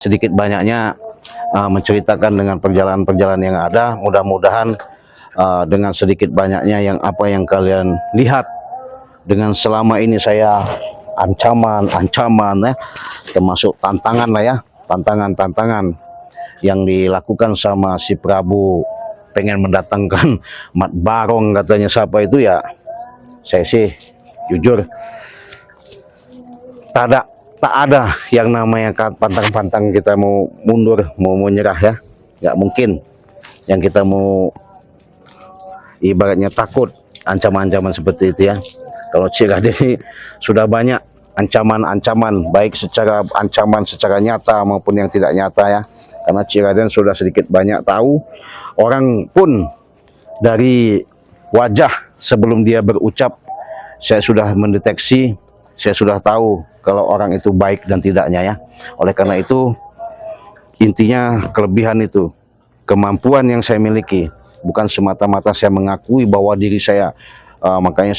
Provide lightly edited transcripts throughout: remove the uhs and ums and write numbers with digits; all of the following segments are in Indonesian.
sedikit banyaknya menceritakan dengan perjalanan-perjalanan yang ada. Mudah-mudahan dengan sedikit banyaknya yang apa yang kalian lihat dengan selama ini saya ancaman ya, termasuk tantangan lah ya, tantangan yang dilakukan sama si Prabu, pengen mendatangkan Mat Barong katanya siapa itu ya. Saya sih jujur tak ada yang namanya pantang-pantang kita mau mundur, mau menyerah ya. Nggak mungkin yang kita mau ibaratnya takut ancaman-ancaman seperti itu ya. Kalau Ciraden ini sudah banyak ancaman-ancaman, baik secara ancaman secara nyata maupun yang tidak nyata ya. Karena Ciraden sudah sedikit banyak tahu, orang pun dari wajah sebelum dia berucap saya sudah mendeteksi, saya sudah tahu kalau orang itu baik dan tidaknya ya. Oleh karena itu intinya kelebihan itu, kemampuan yang saya miliki, bukan semata-mata saya mengakui bahwa diri saya, makanya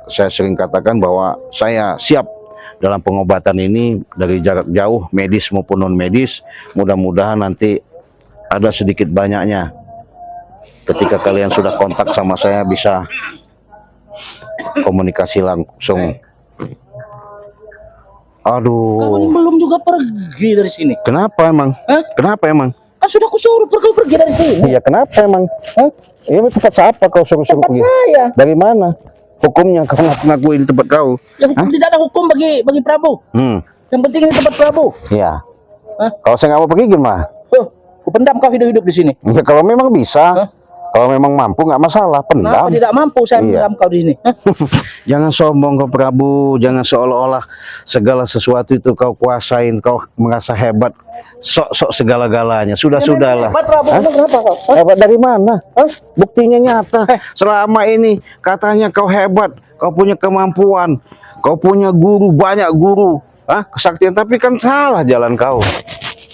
saya sering katakan bahwa saya siap dalam pengobatan ini dari jarak jauh, medis maupun non medis. Mudah-mudahan nanti ada sedikit banyaknya ketika kalian sudah kontak sama saya bisa komunikasi langsung. Aduh. Kamu belum juga pergi dari sini. Kenapa emang? Hah? Kenapa emang? Kan sudah kusuruh pergi dari sini. Iya, kenapa emang? Hah? Ini tempat siapa kau suruh-suruh pergi? Tempat saya. Dari mana? Hukumnya kau ngaku ini tempat kau? Ya, hukum tidak ada hukum bagi Prabu. Yang penting ini tempat Prabu. Iya. Hah? Kalau saya nggak mau pergi gimana? Kupendam kau hidup-hidup di sini. Ya kalau memang bisa. Kalau memang mampu nggak masalah, pendam. Kenapa tidak mampu saya pendam kau di sini? Jangan sombong kau Prabu, jangan seolah-olah segala sesuatu itu kau kuasain, kau merasa hebat, sok-sok segala-galanya. Sudahlah. Hebat Prabu, kenapa kau? Hebat dari mana? Buktinya nyata. Selama ini katanya kau hebat, kau punya kemampuan, kau punya guru, banyak guru, kesaktian, tapi kan salah jalan kau.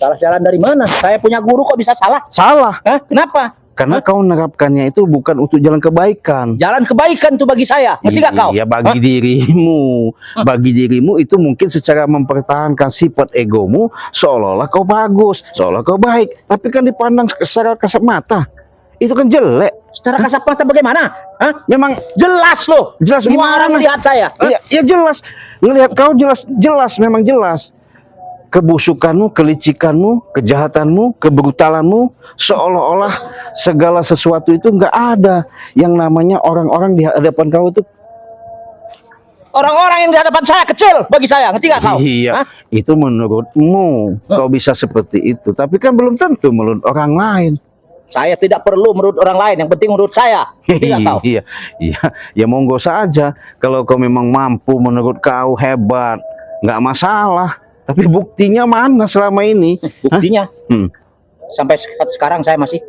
Salah jalan dari mana? Saya punya guru kok bisa salah? Salah. Kenapa? Karena kau menerapkannya itu bukan untuk jalan kebaikan. Jalan kebaikan itu bagi saya, ngerti gak kau? Iya, bagi dirimu. Bagi dirimu itu mungkin secara mempertahankan sifat egomu, seolah-olah kau bagus, seolah kau baik. Tapi kan dipandang secara kasat mata, itu kan jelek. Secara kasat mata bagaimana? Memang jelas loh. Jelas semua orang melihat saya. Ya jelas. Ngelihat kau jelas, memang jelas. Kebusukanmu, kelicikanmu, kejahatanmu, kebrutalanmu, seolah-olah segala sesuatu itu nggak ada. Yang namanya orang-orang di hadapan kau itu. Orang-orang yang di hadapan saya kecil bagi saya, ngerti gak kau? Iya, itu menurutmu kau bisa seperti itu. Tapi kan belum tentu menurut orang lain. Saya tidak perlu menurut orang lain, yang penting menurut saya. Iya, ya monggo saja. Kalau kau memang mampu, menurut kau hebat, nggak masalah. Tapi buktinya mana selama ini? Buktinya? Sampai sekarang saya masih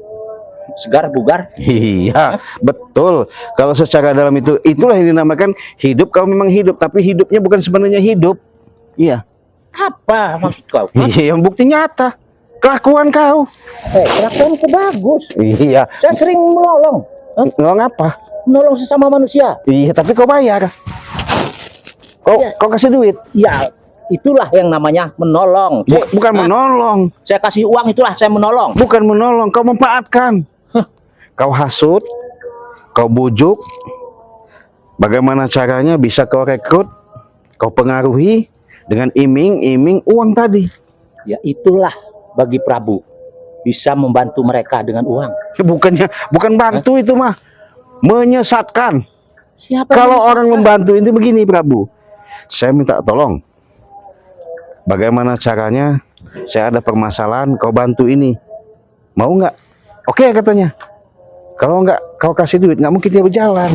segar, bugar. Iya, betul. Kalau secara dalam itulah yang dinamakan hidup. Kau memang hidup, tapi hidupnya bukan sebenarnya hidup. Iya. Apa maksud kau? Iya, yang bukti nyata. Kelakuan kau. Kelakuanku bagus. Iya. Saya sering menolong. Menolong apa? Menolong sesama manusia. Iya, tapi kau bayar. Kau kasih duit. Ya, itulah yang namanya menolong. Bukan menolong. Saya kasih uang, itulah saya menolong. Bukan menolong, kau memanfaatkan. Kau hasut, kau bujuk. Bagaimana caranya bisa kau rekrut, kau pengaruhi dengan iming-iming uang tadi. Ya itulah bagi Prabu, bisa membantu mereka dengan uang. Bukan bantu itu mah, menyesatkan. Siapa kalau orang membantu itu begini Prabu, saya minta tolong. Bagaimana caranya? Saya ada permasalahan, kau bantu ini. Mau nggak? Oke katanya. Kalau nggak, kau kasih duit, nggak mungkin dia berjalan.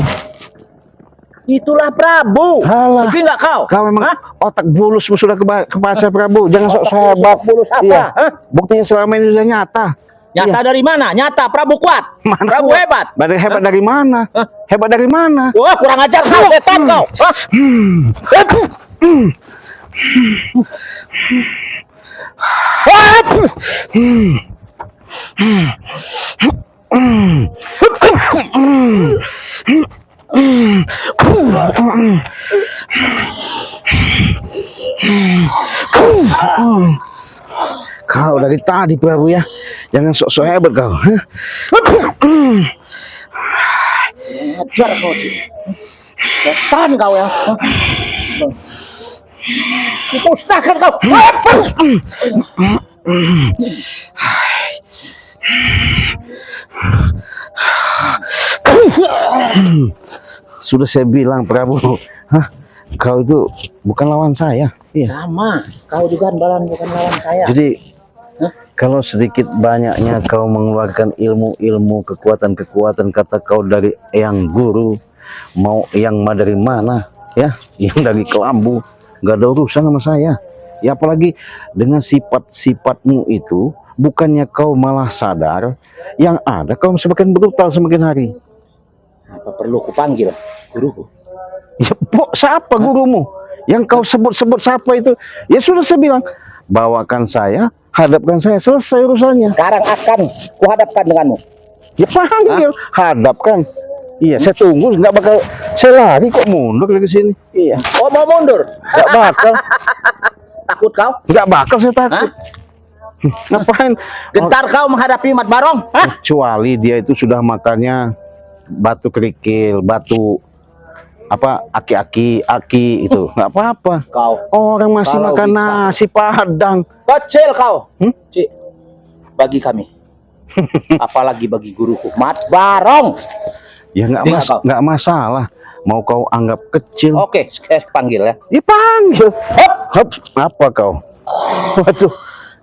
Itulah Prabu. Halah. Ngerti nggak kau? Kau memang otak bulusmu sudah kebaca Prabu. Jangan sok hebat. Bulus apa? Iya. Buktinya selama ini sudah nyata. Nyata dari mana? Nyata Prabu kuat. Prabu hebat. Hebat dari mana? Hebat dari mana? Wah, kurang ajar kau, setan kau. Kau dari tadi Prabu ya, jangan sok-sok hebat kau. Hah? Ajar kau sih. Setan kau ya. Musnahkan kau. Sudah saya bilang Prabu, hah? Kau itu bukan lawan saya. Iya. Sama, kau juga bukan lawan saya. Jadi kalau sedikit banyaknya kau mengeluarkan ilmu-ilmu, kekuatan-kekuatan, kata kau dari yang guru, mau yang dari mana, ya, yang dari kelambu, nggak ada urusan sama saya. Ya apalagi dengan sifat-sifatmu itu, bukannya kau malah sadar, yang ada kau semakin brutal semakin hari. Apa perlu kupanggil guruku? Ya, siapa gurumu? Yang kau sebut-sebut siapa itu? Ya sudah saya bilang, bawakan saya, hadapkan saya, selesai urusannya. Sekarang akan kuhadapkan denganmu. Ya panggil, hadapkan. Iya, saya tunggu, nggak bakal, saya lari kok mundur dari sini. Iya. Oh mau mundur? Nggak bakal, Takut kau? nggak bakal saya takut. Ngapain? Gentar kau menghadapi Mat Barong? Hah? Kecuali dia itu sudah makannya batu kerikil, batu apa aki-aki itu nggak apa-apa. Kau Orang masih kalau makan bisa. nasi padang. kecil kau. Cik, bagi kami. Apalagi bagi guruku Mat Barong. Ya nggak masalah. Mau kau anggap kecil. Oke, saya panggil ya. Dipanggil. Hop, apa kau? Waduh,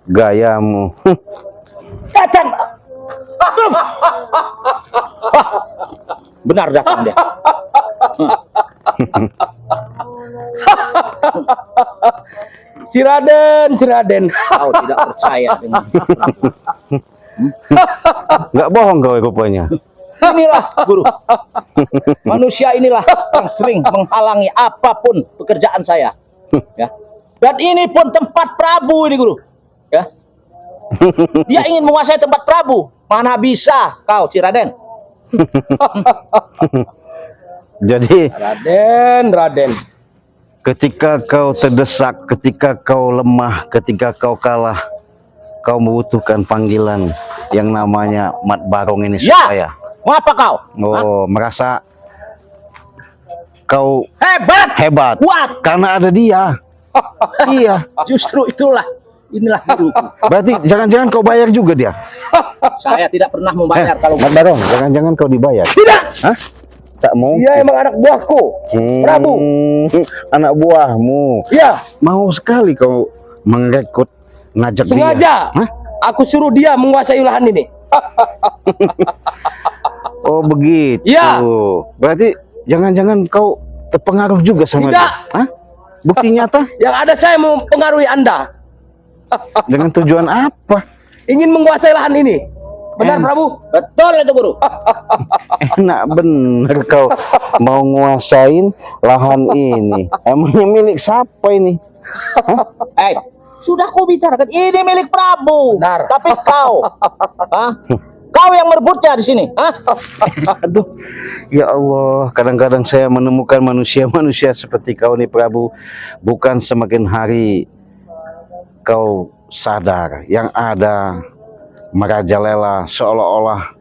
gayamu. Datang. Benar datang dia. Ciraden. Kau tidak percaya dengan Nggak bohong kau rupanya. inilah guru. Manusia inilah yang sering menghalangi apapun pekerjaan saya. Ya. Dan ini pun tempat Prabu ini guru. Ya. Dia ingin menguasai tempat Prabu. Mana bisa kau Ciraden? Jadi Raden. ketika kau terdesak, ketika kau lemah, ketika kau kalah, kau membutuhkan panggilan yang namanya Mat Barong ini Ya. supaya. Mengapa kau? Oh, merasa kau Hebat. Kuat. karena ada dia. Iya. Justru inilah guruku. Berarti jangan-jangan kau bayar juga dia. Saya tidak pernah membayar kalau Mat Barong, jangan-jangan kau dibayar. tidak. Hah? Tak mungkin. Dia emang anak buahku. Prabu. Anak buahmu. Ya, Mau sekali kau merekrut, ngajak dia. sengaja. Hah? Aku suruh dia menguasai lahan ini. Oh begitu. Ya. Berarti jangan-jangan kau terpengaruh juga sama Tidak. dia. Hah? Bukti nyata? Yang ada saya mempengaruhi Anda. Dengan tujuan apa? Ingin menguasai lahan ini. Benar, Prabu? Betul itu, Guru. Enak bener kau mau nguasain lahan ini. Emangnya milik siapa ini? Sudah kau bicarakan ini milik Prabu. Benar. Tapi kau, kau yang merebutnya di sini. Aduh, ya Allah, kadang-kadang saya menemukan manusia-manusia seperti kau nih Prabu, bukan semakin hari kau sadar, yang ada merajalela seolah-olah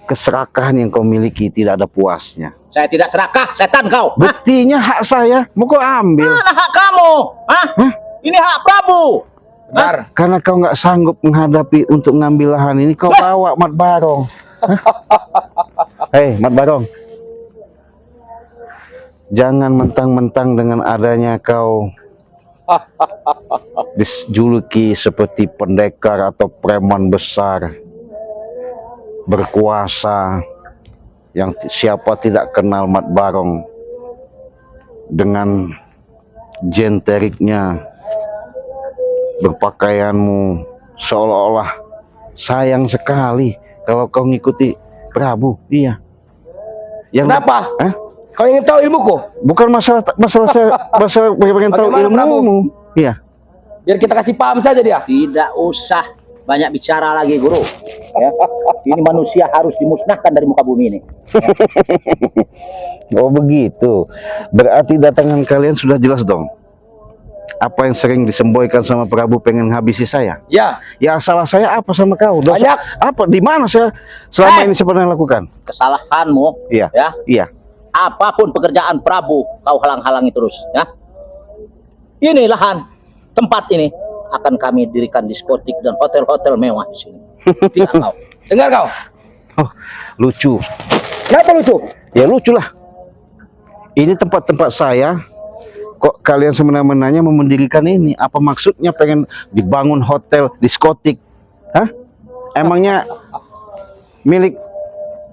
keserakahan yang kau miliki tidak ada puasnya. Saya tidak serakah, setan kau. Buktinya hak saya, mau kau ambil. Mana hak kamu? Ini hak Prabu. Benar. Karena kau nggak sanggup menghadapi untuk ngambil lahan ini, kau bawa Mat Barong. Hei, Mat Barong. Jangan mentang-mentang dengan adanya kau dijuluki seperti pendekar atau preman besar, berkuasa, yang siapa tidak kenal Mat Barong dengan jenteriknya, berpakaianmu seolah-olah sayang sekali kalau kau ngikuti Prabu. Iya. Yang Kenapa? Kau ingin tahu ilmuku? Bukan masalah pengen tahu ilmumu. Iya. Biar kita kasih paham saja dia. Tidak usah banyak bicara lagi, Guru. Ya. Ini manusia harus dimusnahkan dari muka bumi ini. Oh begitu. Berarti datangan kalian sudah jelas dong. apa yang sering disemboikan sama Prabu pengen habisi saya? Ya, Ya salah saya apa sama kau? Dosa banyak apa? Di mana saya selama ini saya pernah lakukan? kesalahanmu. Iya. Ya, Iya. apapun pekerjaan Prabu, kau halang-halangi terus. Ya, ini lahan tempat ini akan kami dirikan diskotik dan hotel-hotel mewah di sini. Tidak kau. Dengar kau? Oh, lucu. Kenapa lucu? Ya lucu lah. Ini tempat-tempat saya. Kok kalian semena-menanya mau mendirikan ini? Apa maksudnya pengen dibangun hotel, diskotik? Hah? Emangnya milik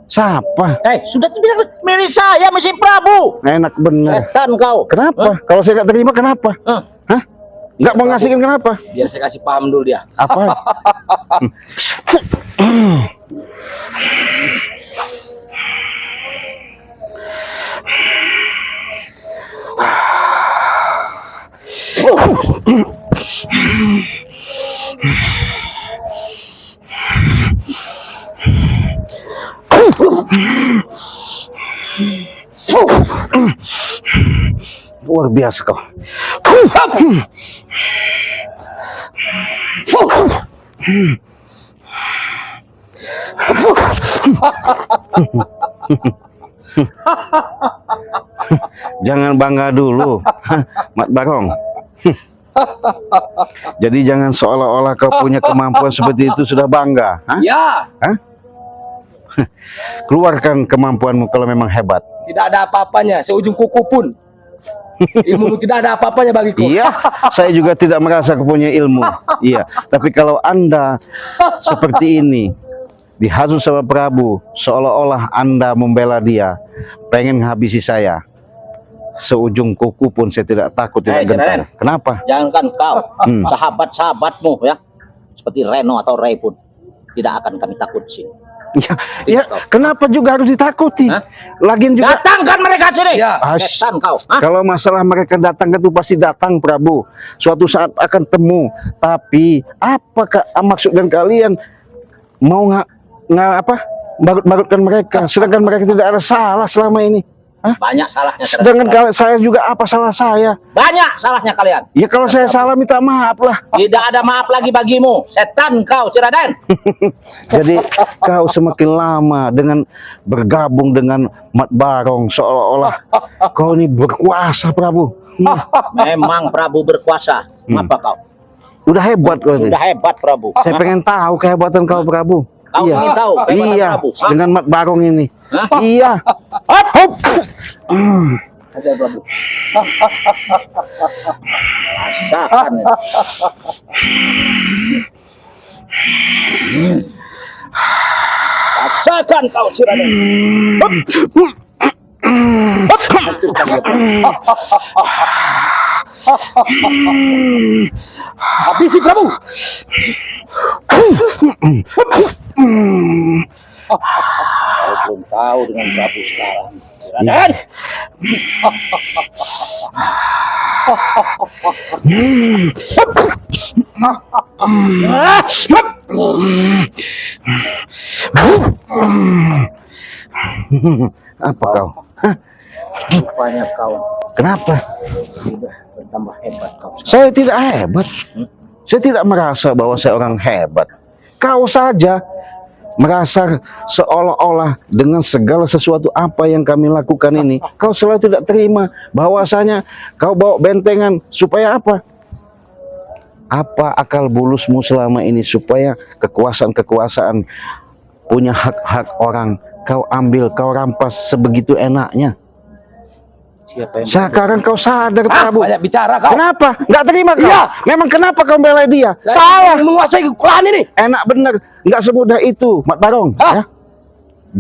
siapa? Sudah bilang milik saya, mesin Prabu. Enak bener. Setan kau. Kenapa? Kalau saya nggak terima, kenapa? Hah? Nggak mau ngasihkan kenapa? Biar saya kasih paham dulu dia. Apa? Luar biasa kau. Jangan bangga dulu, Mat Barong. Jadi jangan seolah-olah kau punya kemampuan seperti itu sudah bangga. Hah? Ya, Hah? Keluarkan kemampuanmu kalau memang hebat. tidak ada apa-apanya, seujung kuku pun. Ilmu tidak ada apa-apanya bagiku. Iya, saya juga tidak merasa punya ilmu. Iya, tapi kalau Anda seperti ini, dihasut sama Prabu, seolah-olah Anda membela dia, pengen habisi saya. Seujung kuku pun saya tidak takut, tidak gentar. Kenapa? Jangankan kau, sahabat-sahabatmu ya, seperti Reno atau Ray pun tidak akan kami takut sih. Ya, kenapa juga harus ditakuti? Hah? Lagian juga Datangkan mereka sini. Ya. Setan kau. Hah? kalau masalah mereka datang itu pasti datang, Prabu. Suatu saat akan temu. Tapi apakah maksud dan kalian mau nggak apa? Barut-barutkan mereka, sedangkan mereka tidak ada salah selama ini. Hah? Banyak salahnya. Sedangkan saya juga apa salah saya? Banyak salahnya kalian. Ya kalau saya salah minta maaf lah. Tidak ada maaf lagi bagimu. Setan kau, Ciraden. Jadi kau semakin lama dengan bergabung dengan Mat Barong, seolah-olah kau ini berkuasa, Prabu. Memang Prabu berkuasa. Apa kau? Udah hebat kau ini. Sudah hebat Prabu. Saya pengen tahu kehebatan kau, Prabu. Kau ingin tahu kehebatan Iya, Prabu? Hah? dengan Mat Barong ini. Hah? Iya. Hop, hop. Ajar Prabu. Rasakan. Rasakan kau, Ciraden. Hancurkan dia, Prabu. Habisi Prabu. Kau belum tahu dengan Prabu sekarang. Ciraden. Apa kau? Hah? Rupanya kau Kenapa? sudah bertambah hebat kau. Saya tidak hebat. Saya tidak merasa bahwa saya orang hebat. Kau saja merasa seolah-olah dengan segala sesuatu apa yang kami lakukan ini, kau selalu tidak terima bahwasanya kau bawa bentengan supaya apa? Apa akal bulusmu selama ini supaya kekuasaan-kekuasaan punya hak-hak orang kau ambil, kau rampas sebegitu enaknya. Siapa yang Sekarang kau sadar, Prabu. Banyak bicara kau. Kenapa? Nggak terima kau? Iya. Memang kenapa kau bela dia? Saya menguasai kekulahan ini. Enak bener, nggak semudah itu, Mat Barong. Hah? Ya?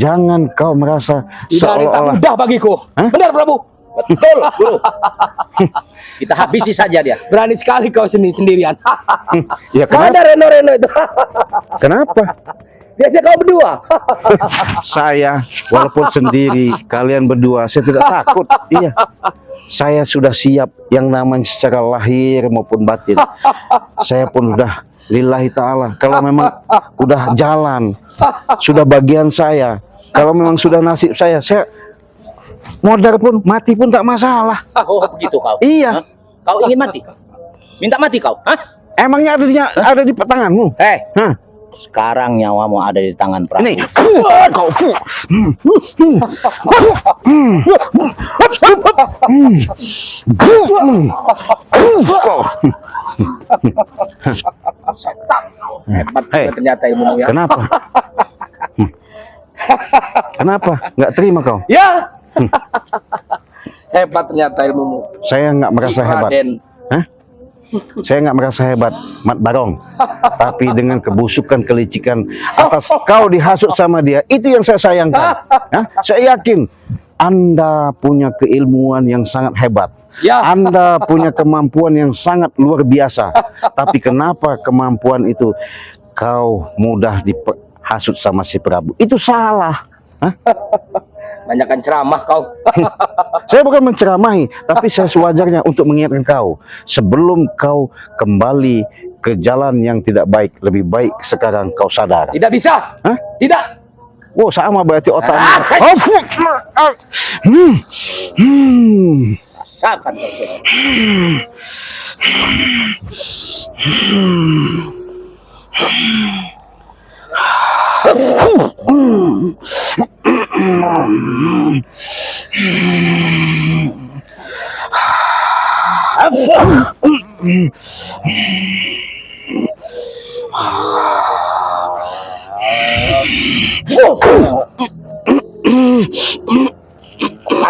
Jangan kau merasa Tidak ada yang tak seolah-olah. mudah bagiku. Hah? Benar Prabu. betul, Guru. Kita habisi saja dia. Berani sekali kau sendirian. Ya Mana kenapa? Reno itu? Kenapa? Biasanya kau berdua. Saya walaupun sendiri, kalian berdua, saya tidak takut. Iya. Saya sudah siap yang namanya secara lahir maupun batin. Saya pun sudah lillahi ta'ala. Kalau memang udah jalan, sudah bagian saya. Kalau memang sudah nasib saya modar pun, mati pun tak masalah. Oh, begitu kau. Iya. Hah? Kau ingin mati? Minta mati kau? Hah? Emangnya ada di tanganmu? Hah? Sekarang nyawamu ada di tangan Prabu. Ini. Kau. Hebat Hei. ternyata ilmu ya. Kenapa? Kenapa? Nggak terima kau? Ya. Hebat ternyata ilmumu. Saya nggak merasa hebat. Raden. Hah? Saya nggak merasa hebat, Mat Barong. Tapi dengan kebusukan, kelicikan atas kau dihasut sama dia, itu yang saya sayangkan. Hah? Saya yakin Anda punya keilmuan yang sangat hebat. Ya. Anda punya kemampuan yang sangat luar biasa. Tapi kenapa kemampuan itu kau mudah dihasut sama si Prabu? Itu salah. Hah? Banyakan ceramah kau. Saya bukan menceramahi, tapi saya sewajarnya untuk mengingatkan kau. Sebelum kau kembali ke jalan yang tidak baik, lebih baik sekarang kau sadar. Tidak bisa. Hah? Tidak. Wow, sama berarti otakmu. Rasakan kau sini.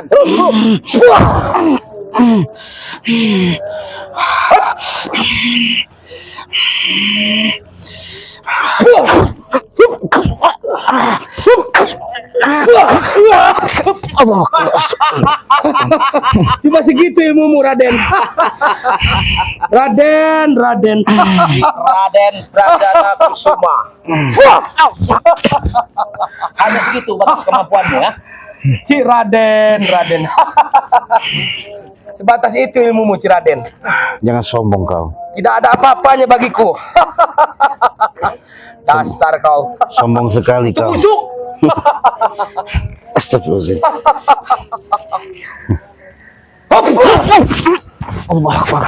Terus bro. Allah. Cuma segitu ilmumu Raden. Raden. Raden Pradana Kusuma. Hanya segitu batas kemampuanmu ya. Si Raden. Sebatas itu ilmumu, Ci Raden. Jangan sombong kau. Tidak ada apa-apanya bagiku. Dasar kau. Sombong sekali kau. Busuk. Astagfirullahaladzim. Allah Akbar.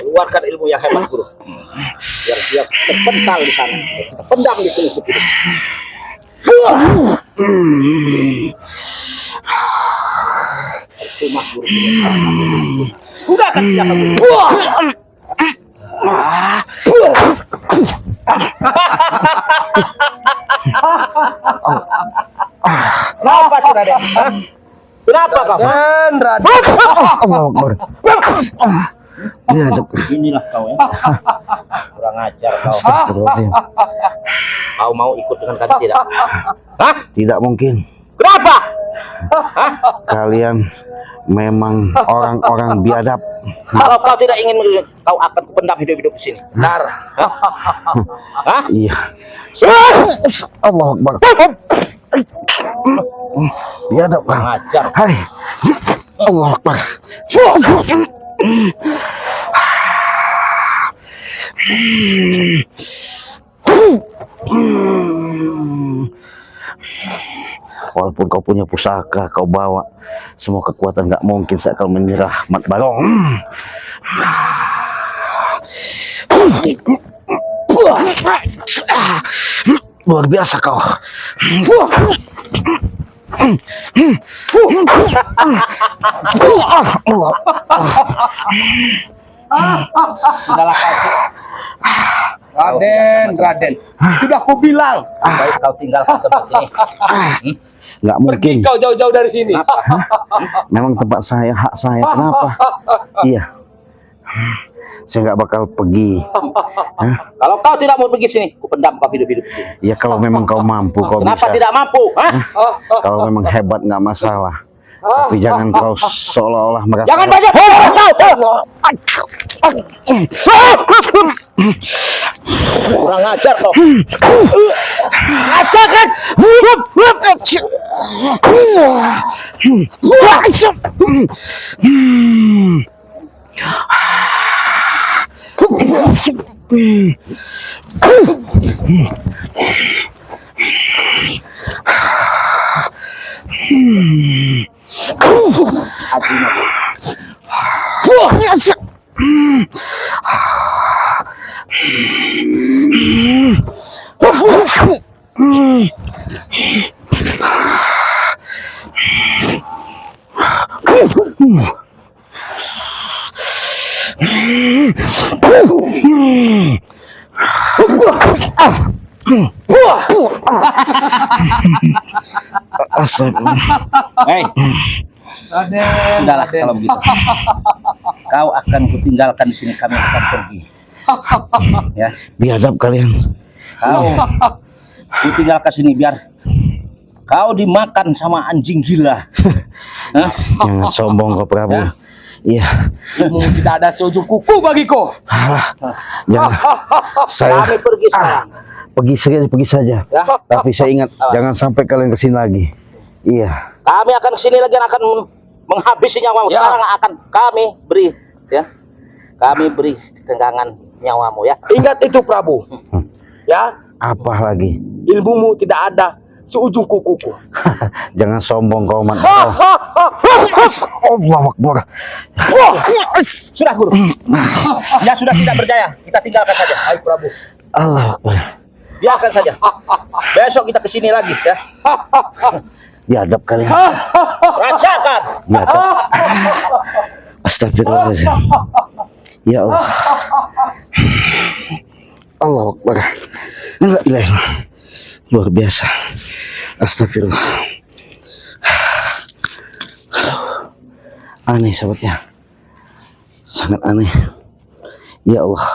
Keluarkan ilmu yang hebat guru. Biar dia terpental di sana, terpendam di sini. Cuma guru. Sudah kasih jaga guru. Kenapa sih Raden? Hah? Kenapa kau? Raden. Allah Akbar. Inilah kau ya. Kurang ajar kau. Astagfirullahaladzim. Kau mau ikut dengan kami tidak? Hah? Tidak mungkin. Kenapa? Kalian memang orang-orang biadab. Kalau kau tidak ingin, kau akan kupendam hidup-hidup di sini. Benar. Hah? Iya. Allah Akbar. Biadab. Kurang ajar. Hai. Allah Akbar. Walaupun kau punya pusaka, kau bawa semua kekuatan, nggak mungkin saya akan menyerah, Mat Barong. Luar biasa kau. Sudahlah kau. Raden. Sudah ku bilang. Baik kau tinggalkan tempat ini. Nggak mungkin. Kau jauh-jauh dari sini. Memang tempat saya, hak saya. Kenapa? Iya. Saya nggak bakal pergi. Hah? Kalau kau tidak mau pergi sini, kupendam kau hidup-hidup di sini. Ya kalau memang kau mampu, kau Kenapa bisa. tidak mampu? Hah? Kalau memang hebat nggak masalah. Tapi jangan kau seolah-olah merasa. Jangan banyak. Kurang ajar kau. Rasakan. Hei, sudahlah kalau begitu. Kau akan kutinggalkan di sini, kami akan pergi. Ya, Biadab kalian. kau kutinggalkan sini biar kau dimakan sama anjing gila. Hah? Jangan sombong kau Prabu. Ya. Iya. Ilmu tidak ada seujung kuku bagiku. Alah, jangan. Saya Kami pergi sekarang. pergi saja. Ya. Tapi saya ingat jangan sampai kalian kesini lagi. Iya. Kami akan kesini lagi dan akan menghabisi nyawamu. Ya. Sekarang akan kami beri, ya, kami beri tenggangan nyawamu, ya. Ingat itu Prabu. Ya, Apa lagi? ilmumu tidak ada seujung kukuku. Jangan sombong kau man. Allahu Akbar. Sudah guru. Ya sudah tidak berjaya. Kita tinggalkan saja. Hai Prabu. Allahu Akbar. Biarkan saja. Besok kita kesini lagi, ya. Biadab kalian. Rasakan. Biadab. Astagfirullahaladzim. Ya Allah. Allahu Akbar. La ilaha illallah. Luar biasa. Astagfirullah. Aneh sahabat ya. Sangat aneh. Ya Allah.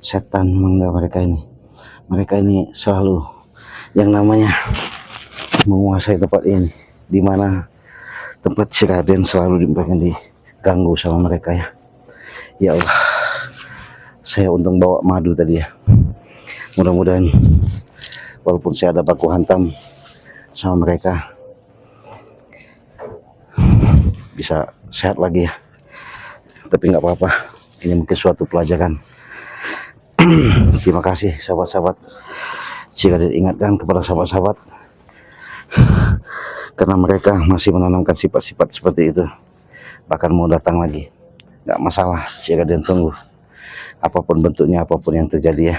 Setan menggoda mereka ini. Mereka ini selalu yang namanya menguasai tempat ini, di mana tempat si Raden selalu diganggu sama mereka ya. Ya Allah. Saya untung bawa madu tadi ya. Mudah-mudahan walaupun saya ada baku hantam sama mereka bisa sehat lagi ya. Tapi nggak apa-apa, ini mungkin suatu pelajaran. Terima kasih sahabat-sahabat. Jika diingatkan kepada sahabat-sahabat, karena mereka masih menanamkan sifat-sifat seperti itu, bahkan mau datang lagi, nggak masalah jika dia tunggu. Apapun bentuknya, apapun yang terjadi ya.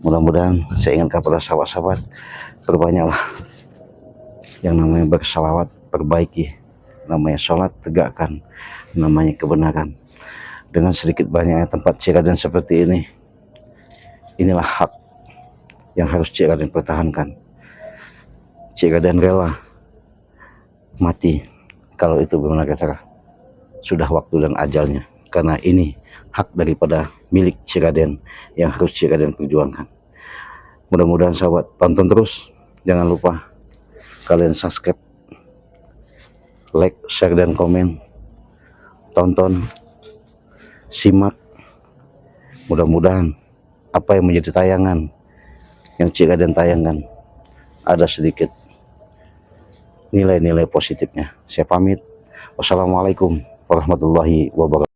Mudah-mudahan saya ingatkan kepada sahabat-sahabat, perbanyaklah yang namanya bersalawat, perbaiki namanya sholat, tegakkan namanya kebenaran. Dengan sedikit banyaknya tempat Cik Raden seperti ini, inilah hak yang harus Cik Raden pertahankan. Cik Raden rela mati kalau itu benar kata sudah waktu dan ajalnya, karena ini hak daripada milik Cik Raden yang harus Cik Raden perjuangkan. Mudah-mudahan sahabat tonton terus, jangan lupa kalian subscribe, like, share dan komen. Tonton, simak, mudah-mudahan apa yang menjadi tayangan yang Cik Raden tayangkan ada sedikit nilai-nilai positifnya. Saya pamit. Wassalamualaikum warahmatullahi wabarakatuh.